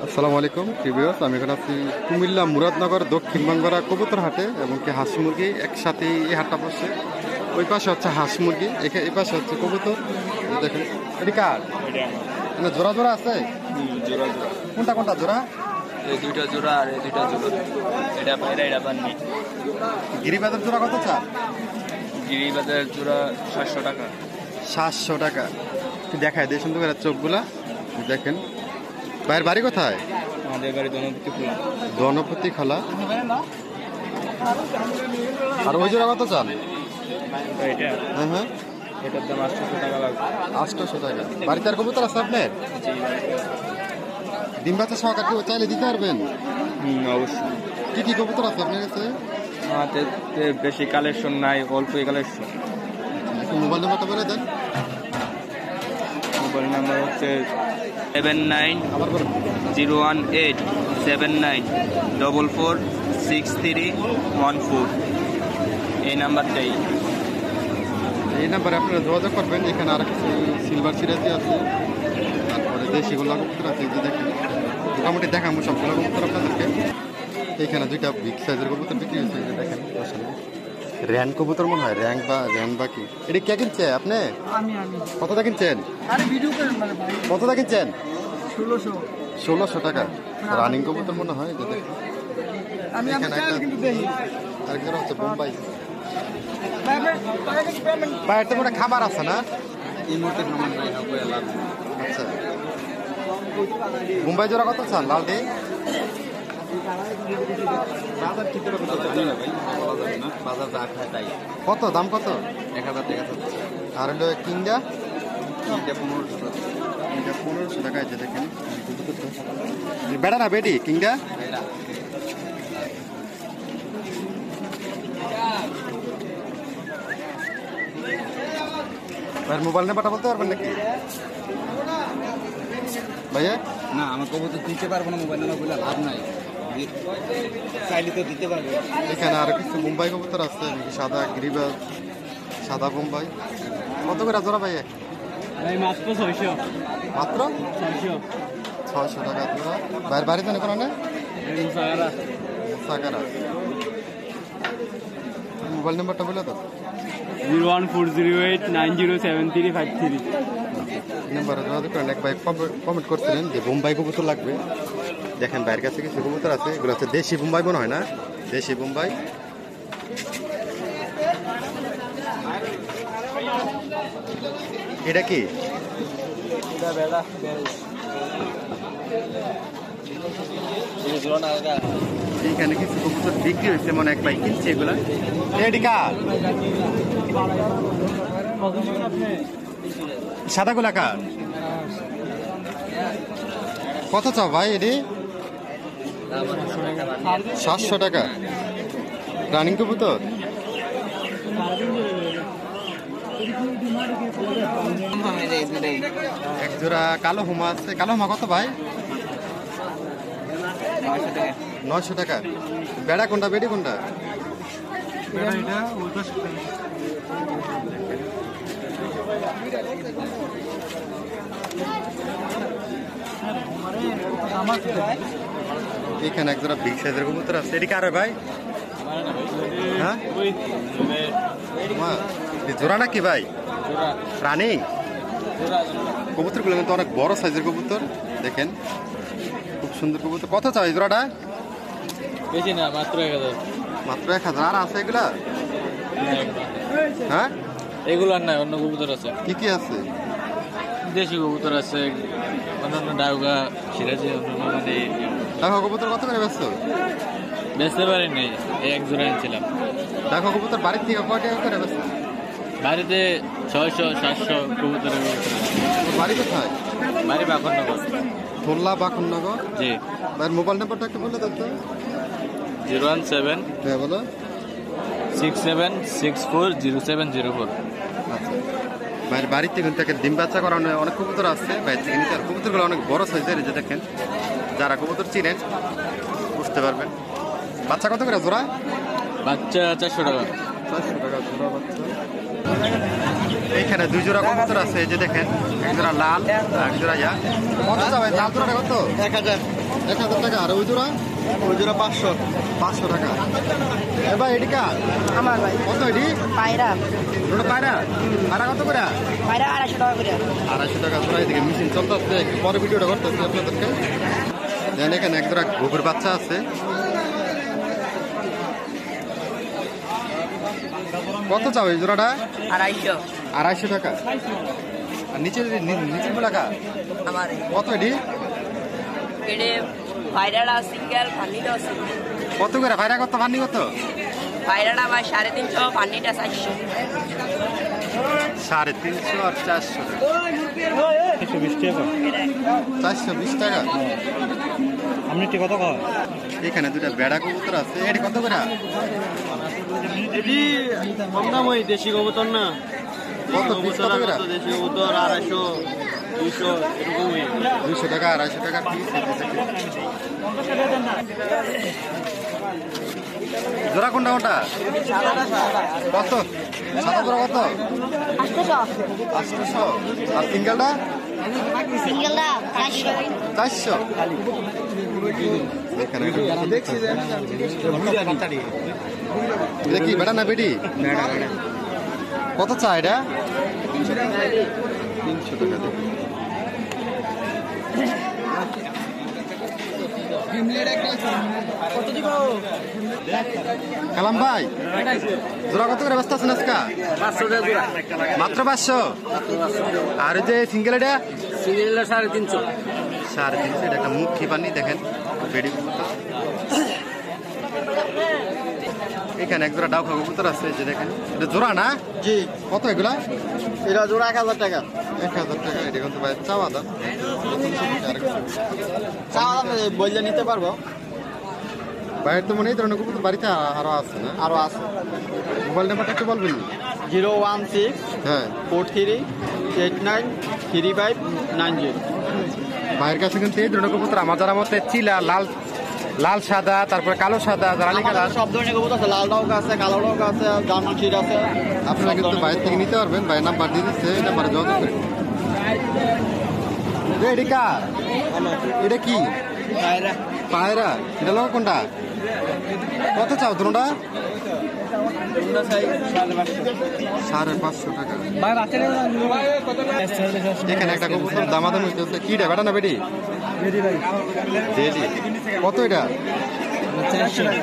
আসসালামু আলাইকুম ভিউয়ার্স, আমি এখন আছি কুমিল্লা মুরাদনগর দক্ষিণ বাঙ্গরা কবুতর হাটে এবং কি হাঁস মুরগি একসাথে এই হাটটা বসে। ওই পাশে হচ্ছে হাঁস মুরগি, এই পাশে হচ্ছে কবুতর। দেখেন এটি কার মানে জোড়া জোড়া আছে, জোড়া জোড়া কোনটা কোনটা জোড়া? এই দুইটা জোড়া আর এই দুইটা জোড়া, এটা বাইরে এটা বাননি। গিরিবাজার জোড়া কত চান? গিরিবাজারের জোড়া 700 টাকা। 700 টাকা। দেখায় দিয়ে সুন্দর করে চোখগুলা দেখেন। ভাইয়ের বাড়ি কোথায়? আমাদের বাড়ি দনপতি খোলা। দনপতি খোলা। আর ওই জোড়া কত চান? এটা হ্যাঁ হ্যাঁ, এটার দাম 800 টাকা লাগবে। 800 টাকা। বাড়িতে আর কবুতর আছে আপনার? ডিম বাচ্চা সহকার কেউ চাইলে দিতে পারবেন? অবশ্যই। কি কি কবুতর আছে আপনার কাছে? আমাদের বেশি কালেকশন নাই, অল্পই কালেকশন। মোবাইল নাম্বারটা বলে দেন। মোবাইল নাম্বার হচ্ছে আবার বলুন। 7979446314। এই নাম্বারটাই। এই নাম্বারে আপনারা যোগাযোগ করবেন। এখানে আর কিছু সিলভার সিরাজি আছে, তারপরে দেশি গোলা কবুতর আছে। যে দেখেন মোটামুটি দেখাবো সবগুলো কবুতর আপনাদেরকে। এখানে দুইটা বিগ সাইজের কবুতর বিক্রি হয়েছে। যে দেখেন র্যান কবুতর মনে হয়, র্যান বা কি। এটা কে কিনছে আপনি? কতটা কিনছেন? কতটা কিনছেন? 1600 টাকা। রানিং কবুতর মনে হয়। যে দেখেন এখানে আরেকজন হচ্ছে বোম্বাই। বাইরে তো মনে খাবার আছে না? এই মুহূর্তে খাবার নাই, লাভ। আচ্ছা, মুম্বাই জোড়া কত চান? লালটি কত দাম? কত? 1000 টাকা। আর হলো কিংডা? 1500 টাকা আছে। দেখেন বেড়া না বেটি কিংডা? মোবাইল নাম্বারটা বলতে পারবেন নাকি ভাইয়া? না, আমার কবুতর দিতে পারবো না, মোবাইল নাম্বার বলে লাভ নাই। চাইলে তো দিতে পারবো। এখানে আরো কিছু মুম্বাই কবুতর আছে, সাদা গিরিবাজ, সাদা মুম্বাই। কত করে জোড়া ভাইয়া? মাত্র 600। মাত্র 600 টাকা জোড়া। বাইরের বাড়িতে না কোনো? মোবাইল নাম্বারটা বলে তো। 01408907353। নাম্বারে যোগাযোগ করেন। এক ভাই কমেন্ট করছিলেন যে বোম্বাই কবুতর লাগবে। দেখেন বাইরের কাছে কিছু কবুতর আছে, এগুলো হচ্ছে দেশি বোম্বাই মনে হয় না? দেশি বোম্বাই। এটা কি? এইখানে কিছু কবুতর বিক্রি হয়েছে মনে, এক ভাই কিনছে এগুলা। সাদা গোলা কার? কত চাও ভাই? এটি 700 টাকা। রানিং কবুতর। এক জোড়া কালো হুমা আছে। কালো হুমা কত ভাই? 900 টাকা। বেড়া কোনটা বেডি কোনটা? এখানে এক জোড়া বিগ সাইজের কবুতর আছে। এটি কার ভাই? হ্যাঁ, জোড়া নাকি ভাই? রানিং কবুতরগুলো কিন্তু অনেক বড় সাইজের কবুতর। দেখেন খুব সুন্দর কবুতর। কত চাও এই জোড়াটা? বেশি না, মাত্র 1000। মাত্র 1000। আর আছে এগুলা? হ্যাঁ, এগুলো আর নাই, অন্য কবুতর আছে। কি কি আছে? দেশি কবুতর আছে, অন্যান্য ডাউগা, সিরাজি, অন্যান্য। মানে দেখো কবুতর কত করে ব্যস্ত? বেচতে পারিনি, এক জোড়া আনছিলাম। দেখো কবুতর বাড়ির থেকে কয় টাকা করে ব্যস্ত? বাড়িতে 600-700 কবুতরের। বাড়ি কোথায়? বাড়ি বাখননগর। খুলনা বাখননগর। জি। ভাইয়ের মোবাইল নাম্বারটা একটু বলে দাও তো। 017 হ্যাঁ বলো। 67640704। আচ্ছা, ভাইয়ের বাড়িতে কিন্তু ডিম বাচ্চা করানো অনেক কবুতর আছে বাইরে থেকে নিতে। আর কবুতরগুলো অনেক বড় সাইজের। যে দেখেন যারা কবুতর চিনেন বুঝতে পারবেন। বাচ্চা কত করে জোড়া? বাচ্চা 400 টাকা। 400 টাকা জোড়া বাচ্চা। এইখানে 2 জোড়া কবুতর আছে। এই যে দেখেন, এক জোড়া লাল, এক জোড়া ইয়া। কত যাবে লাল জোড়াটা? কত? 1000। 1000 টাকা। আর ওই জোড়া? ওই জোড়া 500। 500 টাকা। এবার এটি কার? আমার ভাই কত এটি? পায়রা ওটা পায়রা? পায়রা কত করে? পায়রা 250 টাকা করে। 250 টাকা জোড়া। এদিকে মেশিন চলতেছে, একটু পরে ভিডিওটা করতেছি আপনাদেরকে। দেখেন এখানে এক জোড়া ঘুঘুর বাচ্চা আছে। কত চাও এই জোড়াটা? 250 250 টাকা। আর নিচের নিচের টাকা আমার কত এটি? এডে পায়রাটা সিঙ্গেল পানিটা সিঙ্গেল। কত করে পায়রা? কত পানি? কত পায়রাটা ভাই 350, পানিটা 400। 350 আর 400 120 টাকা। 420 টাকা। আপনি ঠিক কত কয়? এখানে দুটা বেড়া কবুতর আছে। এটি কত করে? এটি কম দাম ওই দেশি কবুতর না। কত পিস? কত করে? দেশি কবুতর 250, 200 এরকমই। 200 টাকা 250 টাকা পিস। জোড়া কোনটা কোনটা? কত? সাদা জোড়া কত? 800 800। আর সিঙ্গেলটা? সিঙ্গেলটা 400। 400। এখানে এটা কি বেটা না বেটি? কত চা এটা? 300 টাকা। 300 টাকা। কালাম ভাই জোড়া কত করে ব্যস্ত আছেন আজকা? 500 টাকা জোড়া। মাত্র 500। আর ওই যে সিঙ্গেল এটা? সিঙ্গেলটা 350। 350। এটা একটা মুখী পানি দেখেন বেডি কবুতর। এখানে এক জোড়া ডাউকা কবুতর আছে, যে দেখেন এটা জোড়া না? জি। কত এগুলা? এটা জোড়া 1000 টাকা। 1000 টাকা। এটা কিন্তু ভাই চাওয়া দাম। চাওয়া দাম বললে নিতে পারবো। বাইরের তো মনে এই ধরনের কবুতর বাড়িতে আরো আছে না? আরো আছে। মোবাইল নাম্বারটা একটু বলবেন? 016 হ্যাঁ। 43 89 3590। ভাইয়ের কাছে কিন্তু এই ধরনের কবুতর আমার যারা মতে চিলা, লাল লাল সাদা, তারপরে কালো সাদা, রানী কালার, সব ধরনের কবুতর আছে। লাল ডাউক আছে, কালো ডাউক আছে, জার্মান শিট আছে। আপনারা কিন্তু বাইরে থেকে নিতে পারবেন। ভাইয়ের নাম্বার দিয়ে দিচ্ছে, এই নাম্বারে যোগাযোগ করেন। এটি কার? এটা কি? পায়রা। পায়রা? এটা লোক কোনটা? কত চাও তোমরা? 550 টাকা। এখানে একটা কবুতর দামাদামি হইতেছে। কি রে বেটা না বেটি? বেটি। কত এটা? 400 টাকা।